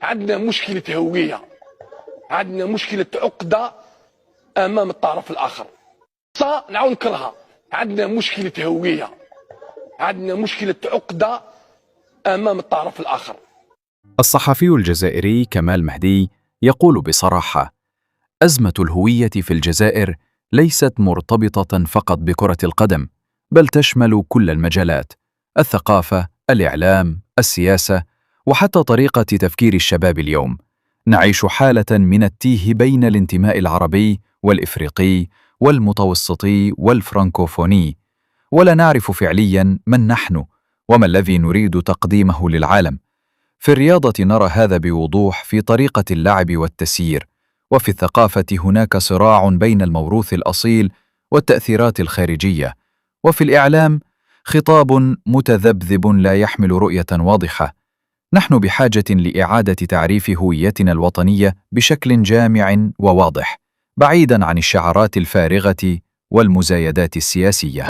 عندنا مشكلة هوية، عندنا مشكلة عقدة أمام الطرف الآخر. نعاود نكررها، عندنا مشكلة هوية، عندنا مشكلة عقدة أمام الطرف الآخر. الصحفي الجزائري كمال مهدي يقول بصراحة: أزمة الهوية في الجزائر ليست مرتبطة فقط بكرة القدم، بل تشمل كل المجالات: الثقافة، الإعلام، السياسة، وحتى طريقة تفكير الشباب اليوم. نعيش حالة من التيه بين الانتماء العربي والإفريقي والمتوسطي والفرنكوفوني، ولا نعرف فعلياً من نحن وما الذي نريد تقديمه للعالم. في الرياضة نرى هذا بوضوح في طريقة اللعب والتسيير، وفي الثقافة هناك صراع بين الموروث الأصيل والتأثيرات الخارجية، وفي الإعلام خطاب متذبذب لا يحمل رؤية واضحة. نحن بحاجة لإعادة تعريف هويتنا الوطنية بشكل جامع وواضح، بعيداً عن الشعارات الفارغة والمزايدات السياسية.